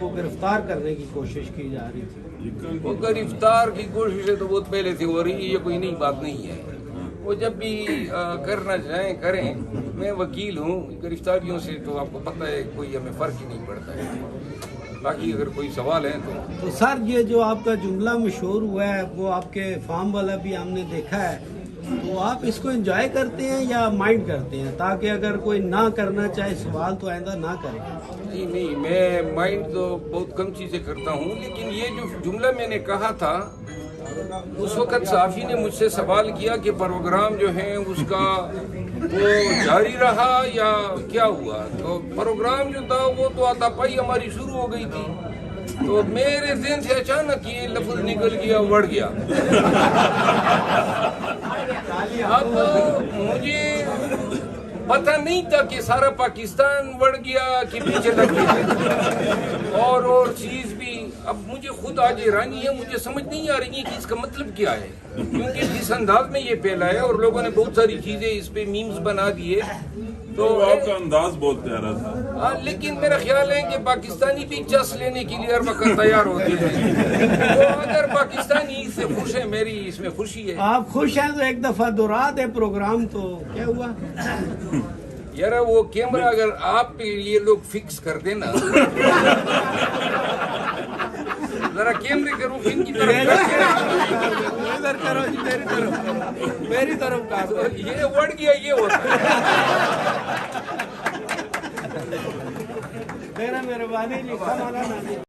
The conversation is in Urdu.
کو گرفتار کرنے کی کوشش کی جا رہی تھی؟ وہ گرفتار کی کوششیں تو بہت پہلے سے ہو رہی ہے، یہ کوئی نئی بات نہیں ہے. وہ جب بھی کرنا چاہیں کریں. میں وکیل ہوں، گرفتاریوں سے تو آپ کو پتہ ہے کوئی ہمیں فرق ہی نہیں پڑتا ہے. باقی اگر کوئی سوال ہے تو سر یہ جو آپ کا جملہ مشہور ہوا ہے وہ آپ کے فارم والا بھی ہم نے دیکھا ہے، تو آپ اس کو انجوائے کرتے ہیں یا مائنڈ کرتے ہیں تاکہ اگر کوئی نہ کرنا چاہے سوال تو آئندہ نہ کرے؟ نہیں، میں مائنڈ تو بہت کم چیزیں کرتا ہوں، لیکن یہ جو جملہ میں نے کہا تھا اس وقت صحافی نے مجھ سے سوال کیا کہ پروگرام جو ہے اس کا وہ جاری رہا یا کیا ہوا. تو پروگرام جو تھا وہ تو آتا پائی ہماری شروع ہو گئی تھی، تو میرے ذہن سے اچانک یہ لفظ نکل گیا، وڑ گیا. اب مجھے پتہ نہیں تھا کہ سارا پاکستان وڑ گیا کہ پیچھے لگ گیا اور چیز بھی. اب مجھے خود آج حیرانی ہے، مجھے سمجھ نہیں آ رہی ہے کہ اس کا مطلب کیا ہے، کیونکہ جس انداز میں یہ پھیلا ہے اور لوگوں نے بہت ساری چیزیں اس پہ میمز بنا دیے. تو آپ کا انداز بہت پیارا تھا. لیکن میرا خیال ہے کہ پاکستانی بھی چس لینے کے لیے ہر وقت تیار ہوتے ہیں. تو اگر پاکستانی اس سے خوش ہیں، میری اس میں خوشی ہے. آپ خوش ہیں تو ایک دفعہ دہرا دیں پروگرام. تو کیا ہوا یار وہ کیمرہ اگر آپ پہ یہ لوگ فکس کر دینا، ذرا کیمرے کے رخ ان کی طرف ادھر کرو جی، میری طرف یہ وڑ گیا یہ ہوتا ہے. میرا مہربانی جی.